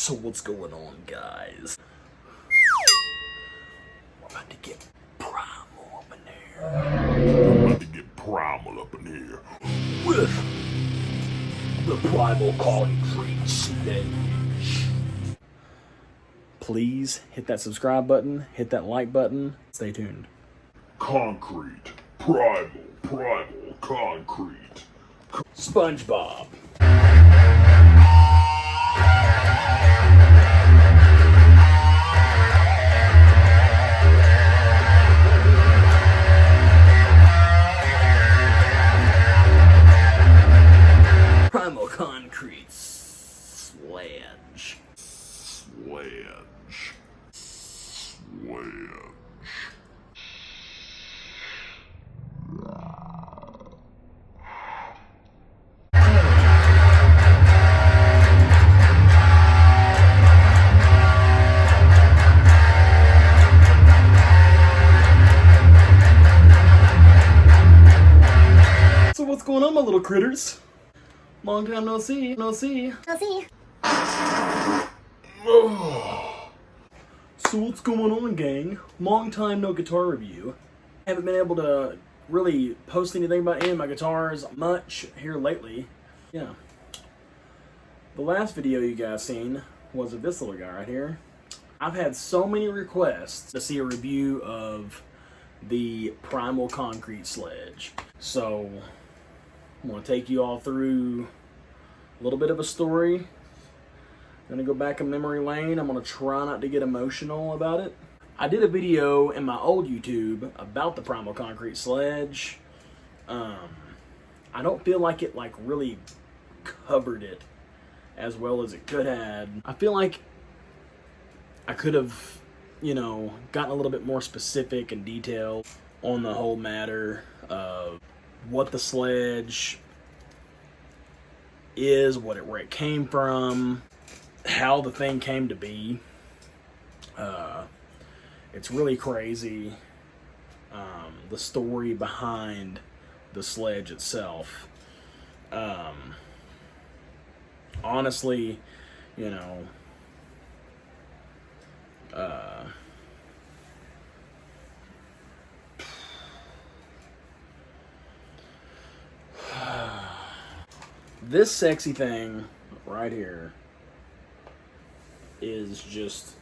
So what's going on, guys? We're about to get Primal up in here. We're about to get Primal up in here. With the Primal concrete sledge. Please hit that subscribe button, hit that like button. Stay tuned. Concrete. Primal, concrete. SpongeBob. Primal concrete sledge. Sledge. So what's going on, my little critters? Long time no see. So what's going on, gang? Long time no guitar review. Haven't been able to really post anything about any of my guitars much here lately. Yeah. The last video you guys seen was of this little guy right here. I've had so many requests to see a review of the Primal concrete sledge. So I'm going to take you all through a little bit of a story. I'm going to go back in memory lane. I'm going to try not to get emotional about it. I did a video in my old YouTube about the Primal concrete sledge. I don't feel like it really covered it as well as it could have. I feel like I could have, gotten a little bit more specific and detailed on the whole matter of what the sledge is, where it came from, how the thing came to be. It's really crazy, the story behind the sledge itself. Honestly, this sexy thing right here is just,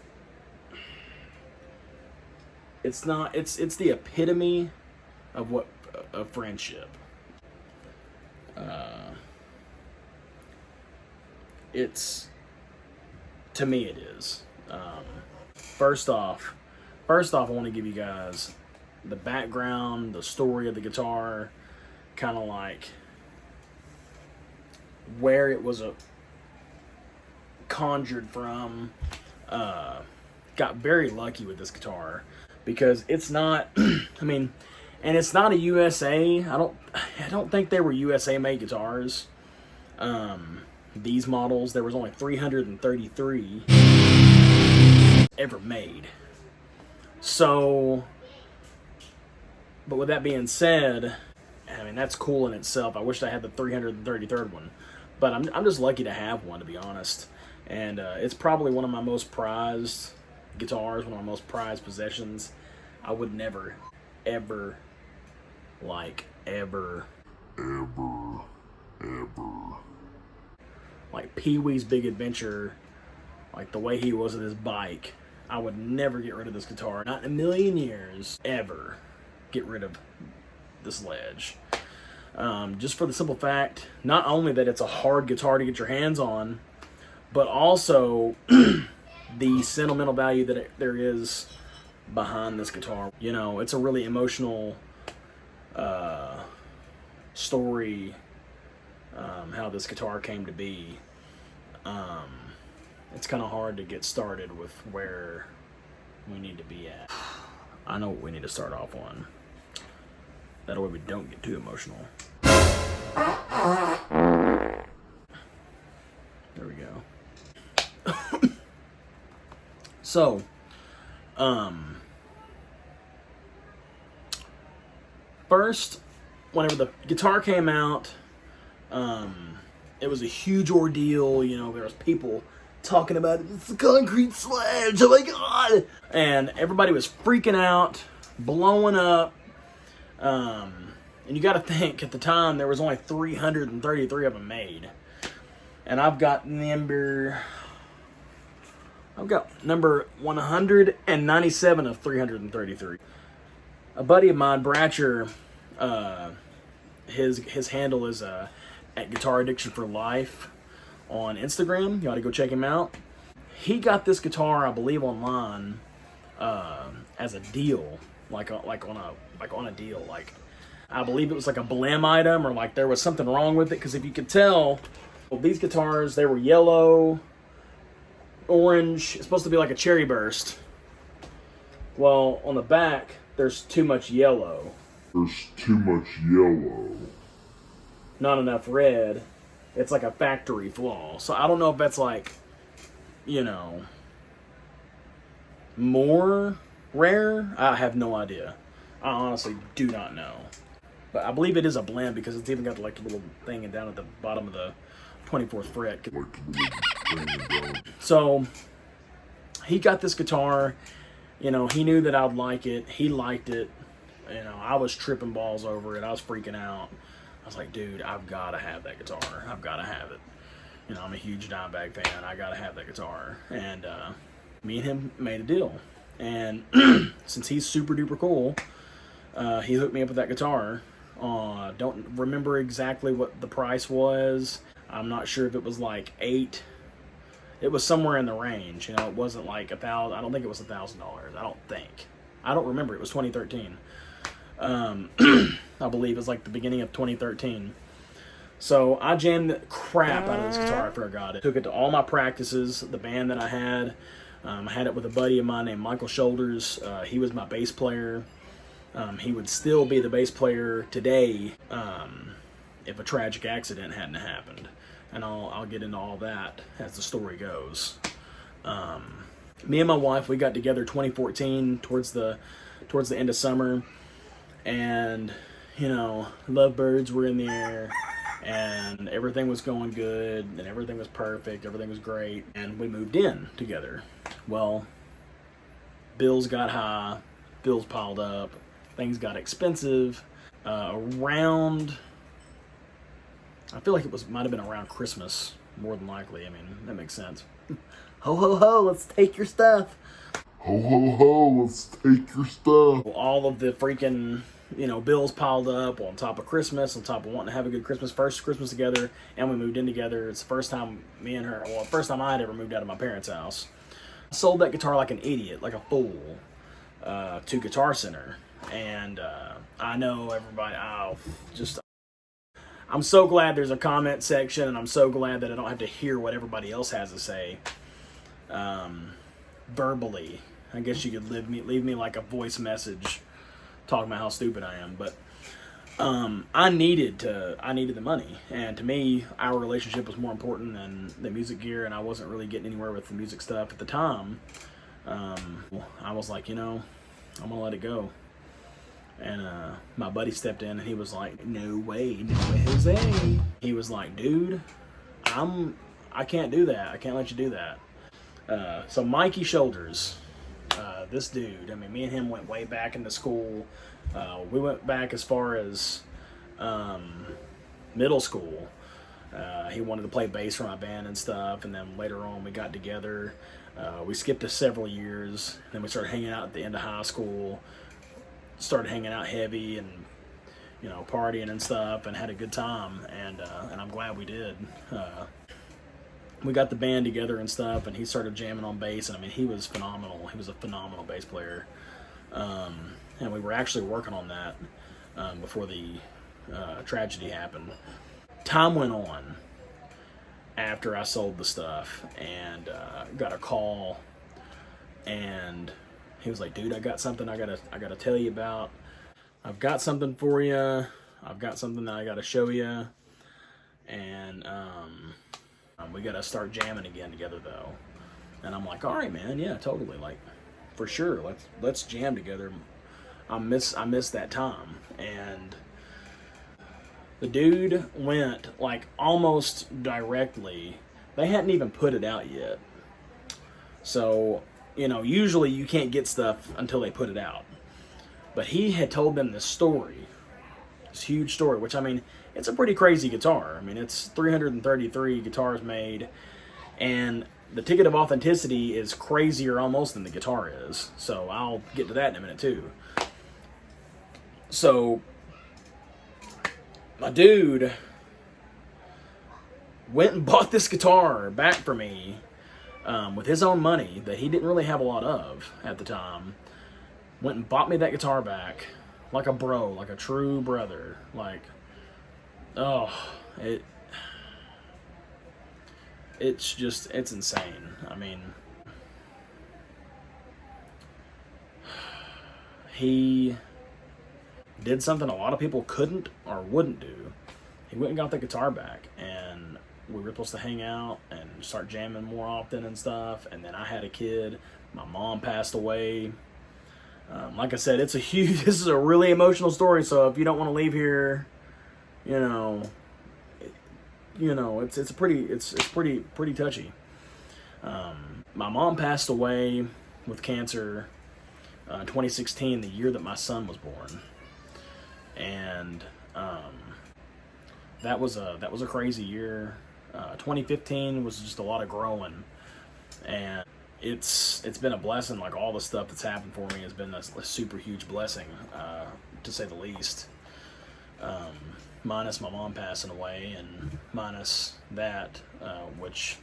it's the epitome of friendship. To me it is. First off, I want to give you guys the background, the story of the guitar, kind of like where it was conjured from. Got very lucky with this guitar because it's not, and it's not a USA. I don't think they were USA made guitars. These models, there was only 333 ever made. So, but with that being said, that's cool in itself. I wish I had the 333rd one, but I'm just lucky to have one, to be honest. And it's probably one of my most prized guitars, one of my most prized possessions. I would never, ever, like Pee-wee's Big Adventure, like the way he was with his bike, I would never get rid of this guitar. Not in a million years, ever get rid of the sledge. Just for the simple fact, not only that it's a hard guitar to get your hands on, but also the sentimental value that there is behind this guitar. It's a really emotional story, how this guitar came to be. It's kind of hard to get started with where we need to be at. I know what we need to start off on. That way we don't get too emotional. There we go. So, first, whenever the guitar came out, it was a huge ordeal. There was people talking about it. It's the concrete sledge. Oh my god! And everybody was freaking out, blowing up. And you got to think, at the time there was only 333 of them made, and I've got number 197 of 333. A buddy of mine, Bratcher, his handle is at Guitar Addiction for Life on Instagram. You ought to go check him out. He got this guitar, I believe, online as a deal, like on a deal. Like, I believe it was like a blim item, or like there was something wrong with it. Because if you could tell, well, these guitars, they were yellow, orange. It's supposed to be like a cherry burst. Well, on the back, there's too much yellow. There's too much yellow. Not enough red. It's like a factory flaw. So I don't know if that's like, you know, more rare. I have no idea. I honestly do not know. But I believe it is a blend, because it's even got like a little thing down at the bottom of the 24th fret. So he got this guitar. You know, he knew that I'd like it. He liked it. You know, I was tripping balls over it. I was freaking out. I was like, dude, I've got to have that guitar. I've got to have it. You know, I'm a huge Dimebag fan. I got to have that guitar. And me and him made a deal. And since he's super duper cool, he hooked me up with that guitar. Don't remember exactly what the price was. I'm not sure if it was like $8. It was somewhere in the range. You know, it wasn't like $1,000. I don't think it was $1,000. I don't think. I don't remember. It was 2013. I believe it was like the beginning of 2013. So I jammed the crap out of this guitar after I got it. Took it to all my practices. The band that I had it with a buddy of mine named Michael Shoulders. He was my bass player. He would still be the bass player today if a tragic accident hadn't happened. And I'll get into all that as the story goes. Me and my wife, we got together 2014 towards the end of summer, and you know, lovebirds were in the air, and everything was going good, and everything was perfect, everything was great, and we moved in together. Well, bills got high, bills piled up, things got expensive. I feel like might have been around Christmas, more than likely. I mean, that makes sense. Ho, ho, ho, let's take your stuff. Ho, ho, ho, let's take your stuff. All of the freaking, you know, bills piled up on top of Christmas, on top of wanting to have a good first Christmas together, and we moved in together. It's the first time first time I'd ever moved out of my parents' house. I sold that guitar like an idiot, like a fool, to Guitar Center. And I know everybody, I'm so glad there's a comment section, and I'm so glad that I don't have to hear what everybody else has to say verbally. I guess you could leave me like a voice message talking about how stupid I am. But I needed the money, and to me, our relationship was more important than the music gear, and I wasn't really getting anywhere with the music stuff at the time. I was like, you know, I'm gonna let it go. And my buddy stepped in, and he was like, no way, Jose. He was like, dude, I can't do that. I can't let you do that. So Mikey Shoulders, this dude, I mean, me and him went way back into school. We went back as far as middle school. He wanted to play bass for my band and stuff, and then later on we got together. We skipped several years, and then we started hanging out at the end of high school. Started hanging out heavy and, you know, partying and stuff, and had a good time, and I'm glad we did. We got the band together and stuff, and he started jamming on bass, and I mean, he was phenomenal. He was a phenomenal bass player, and we were actually working on that before the tragedy happened. Time went on after I sold the stuff, and got a call, and he was like, dude, I got something I gotta tell you about. I've got something for you. I've got something that I gotta show you. And we gotta start jamming again together, though. And I'm like, all right, man, yeah, totally, like, for sure. Let's jam together. I miss that time. And the dude went like almost directly. They hadn't even put it out yet. So, you know, usually you can't get stuff until they put it out. But he had told them this story, this huge story, which, I mean, it's a pretty crazy guitar. I mean, it's 333 guitars made, and the ticket of authenticity is crazier almost than the guitar is. So I'll get to that in a minute too. So my dude went and bought this guitar back for me with his own money that he didn't really have a lot of at the time. Went and bought me that guitar back like a bro, like a true brother. Like, oh, it's just, it's insane. I mean, he did something a lot of people couldn't or wouldn't do. He went and got the guitar back, and we were supposed to hang out and start jamming more often and stuff. And then I had a kid. My mom passed away. Like I said, it's a huge, this is a really emotional story. So if you don't want to leave here, it's pretty touchy. My mom passed away with cancer, 2016, the year that my son was born. And, that was a crazy year. 2015 was just a lot of growing, and it's been a blessing. Like, all the stuff that's happened for me has been a super huge blessing, to say the least. Minus my mom passing away, and minus that, which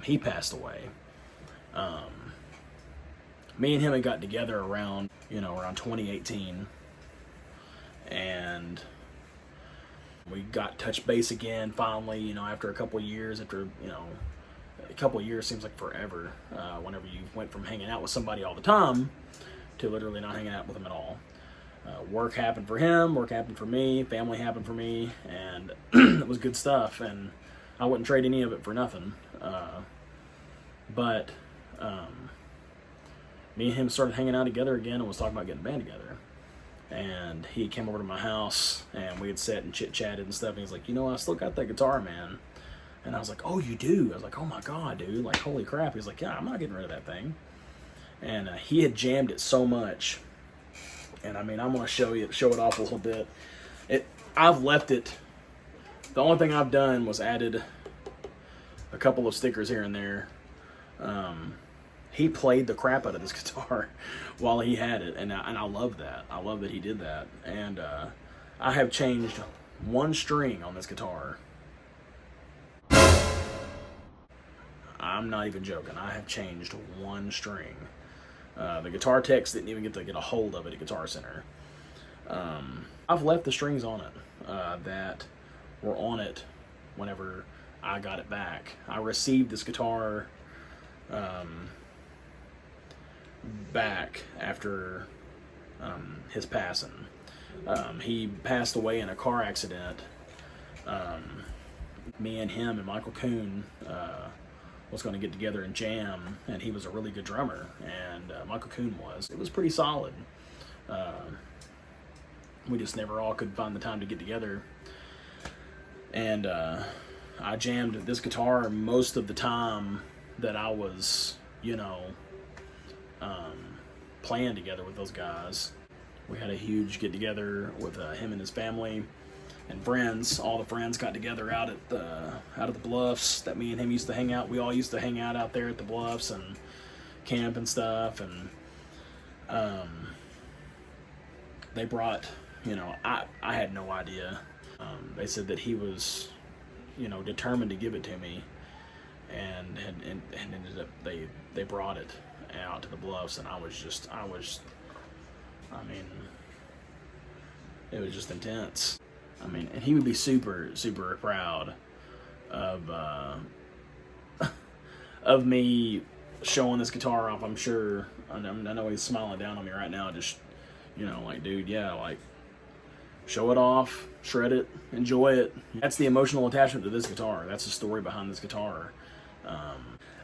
he passed away. Me and him had got together around 2018, and we got touch base again finally, after a couple of years. After, a couple of years seems like forever, whenever you went from hanging out with somebody all the time to literally not hanging out with them at all. Work happened for him, work happened for me, family happened for me, and it was good stuff, and I wouldn't trade any of it for nothing. But me and him started hanging out together again and was talking about getting a band together. And he came over to my house, and we had sat and chit-chatted and stuff, and he's like, I still got that guitar, man. And I was like, oh, you do? I was like, oh my God, dude, like, holy crap. He's like, yeah, I'm not getting rid of that thing. And he had jammed it so much. And I mean, I'm going to show it off a little bit. I've left it. The only thing I've done was added a couple of stickers here and there. He played the crap out of this guitar while he had it, and I love that. I love that he did that. And I have changed one string on this guitar. I'm not even joking. I have changed one string. The guitar techs didn't even get to get a hold of it at Guitar Center. I've left the strings on it that were on it whenever I got it back. I received this guitar back after his passing. He passed away in a car accident. Me and him and Michael Kuhn was going to get together and jam, and he was a really good drummer, and Michael Kuhn was. It was pretty solid. We just never all could find the time to get together. And I jammed this guitar most of the time that I was, playing together with those guys. We had a huge get-together with him and his family and friends. All the friends got together out at the bluffs that me and him used to hang out. We all used to hang out there at the bluffs and camp and stuff. And they brought, I had no idea. They said that he was, determined to give it to me, and ended up they brought it out to the bluffs, and it was just intense. And he would be super, super proud of of me showing this guitar off, I'm sure. I know he's smiling down on me right now, just, like, dude, yeah, like, show it off, shred it, enjoy it. That's the emotional attachment to this guitar. That's the story behind this guitar.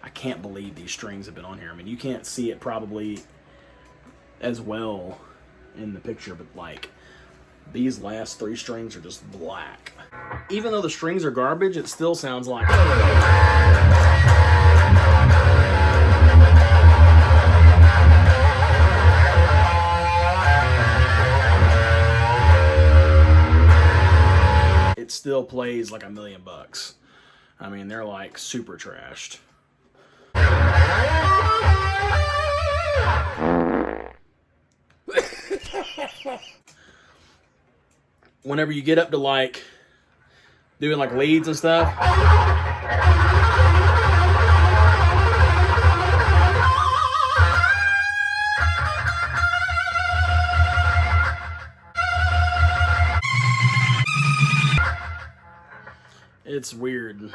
I can't believe these strings have been on here. You can't see it probably as well in the picture, but like, these last 3 strings are just black. Even though the strings are garbage, it still sounds like plays like $1 million. I mean, they're like super trashed. Whenever you get up to like doing like leads and stuff, it's weird.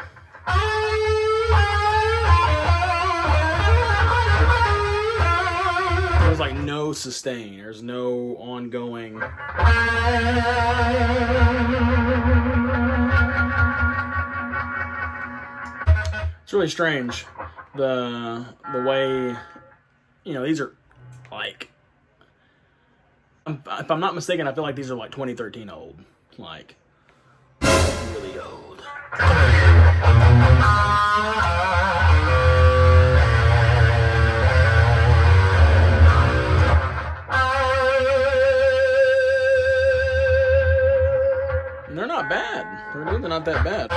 There's like no sustain. There's no ongoing. It's really strange. The way, you know, these are like, if I'm not mistaken, I feel like these are like 2013 old. Like, really old. And they're not bad. They're really not that bad.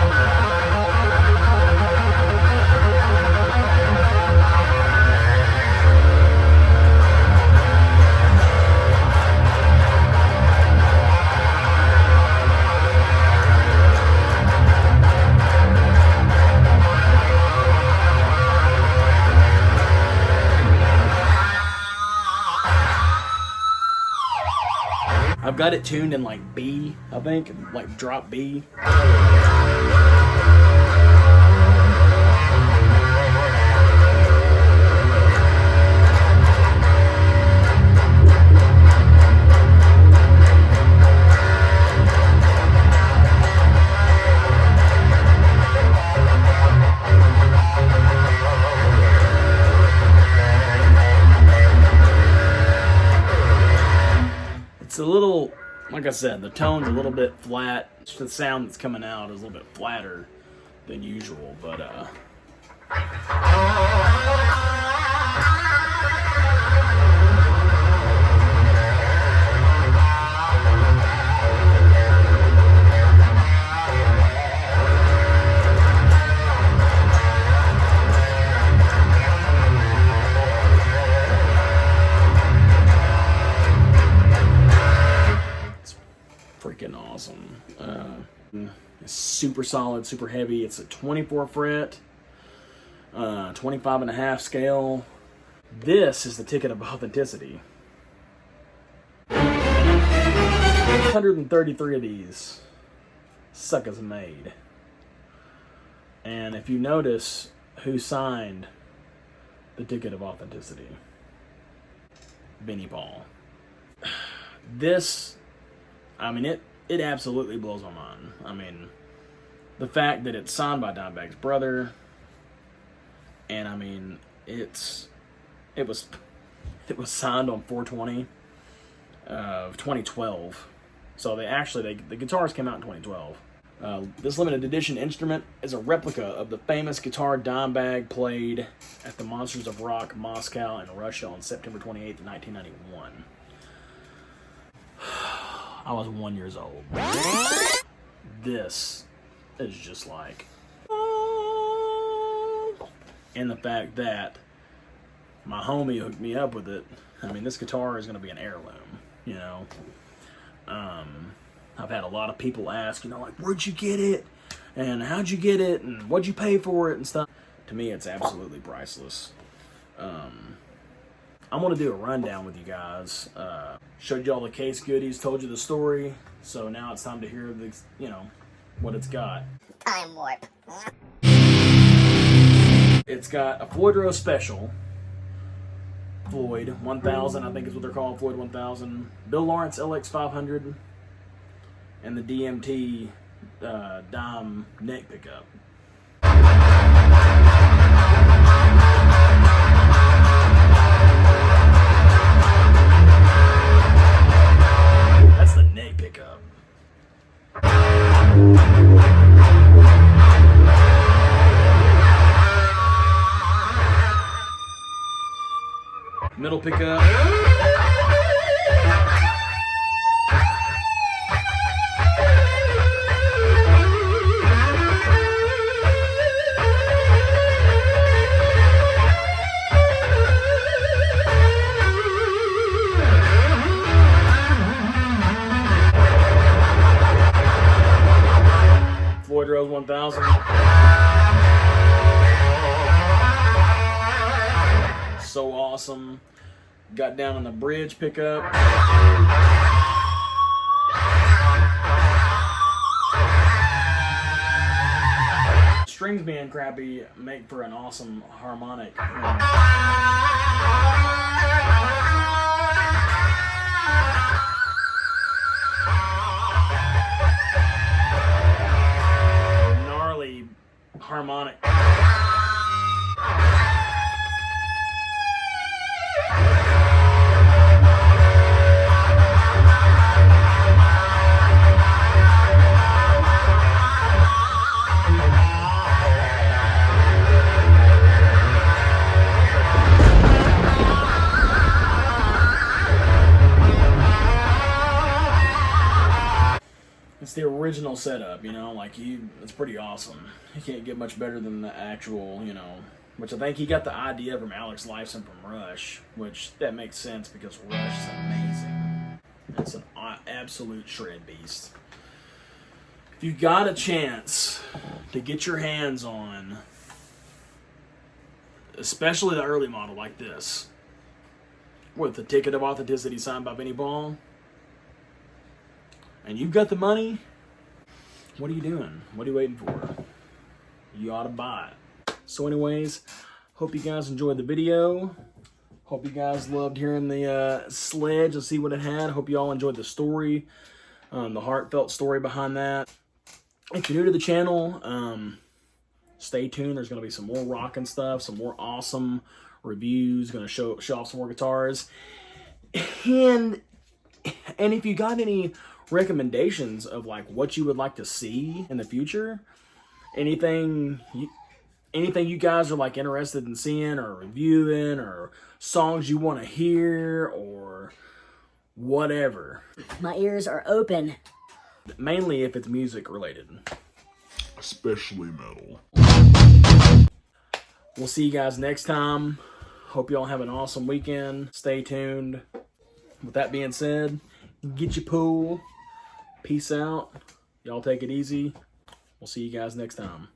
I've got it tuned in like B, I think, like drop B. It's a little, like I said, the tone's a little bit flat. The sound that's coming out is a little bit flatter than usual, but freaking awesome. It's super solid, super heavy. It's a 24 fret, 25 and a half scale. This is the ticket of authenticity. 133 of these suckers made. And if you notice who signed the ticket of authenticity, Benny Paul. This, I mean, it absolutely blows my mind. I mean, the fact that it's signed by Dimebag's brother, and I mean, it was signed on 4/20 of 2012. So the guitars came out in 2012. This limited edition instrument is a replica of the famous guitar Dimebag played at the Monsters of Rock Moscow in Russia on September 28th, 1991. I was 1 year old. This is just like, and the fact that my homie hooked me up with it. I mean, this guitar is going to be an heirloom, you know. I've had a lot of people ask, you know, like, where'd you get it? And how'd you get it? And what'd you pay for it? And stuff. To me, it's absolutely priceless. I'm going to do a rundown with you guys. Showed you all the case goodies, told you the story. So now it's time to hear the, you know, what it's got. Time warp. It's got a Floyd Rose Special. Floyd 1000, I think is what they're called. Floyd 1000. Bill Lawrence LX 500. And the DMT dime neck pickup. That's the neck pickup. Middle pickup. 1000. So awesome. Got down on the bridge pickup. Strings being crappy make for an awesome harmonic. Gnarly harmonic. It's the original setup, you know, like it's pretty awesome. You can't get much better than the actual, you know, which I think he got the idea from Alex Lifeson from Rush, which that makes sense because Rush is amazing. It's an absolute shred beast. If you got a chance to get your hands on, especially the early model like this, with the ticket of authenticity signed by Benny Ball, and you've got the money, what are you doing? What are you waiting for? You ought to buy it. So anyways, hope you guys enjoyed the video. Hope you guys loved hearing the sledge and see what it had. Hope you all enjoyed the story, the heartfelt story behind that. If you're new to the channel, stay tuned. There's going to be some more rockin' stuff, some more awesome reviews, going to show off some more guitars. And if you got any recommendations of like what you would like to see in the future, anything you guys are like interested in seeing or reviewing, or songs you want to hear, or whatever. My ears are open. Mainly if it's music related. Especially metal. We'll see you guys next time. Hope you all have an awesome weekend. Stay tuned. With that being said, get your pool. Peace out. Y'all take it easy. We'll see you guys next time.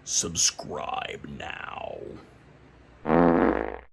Subscribe now.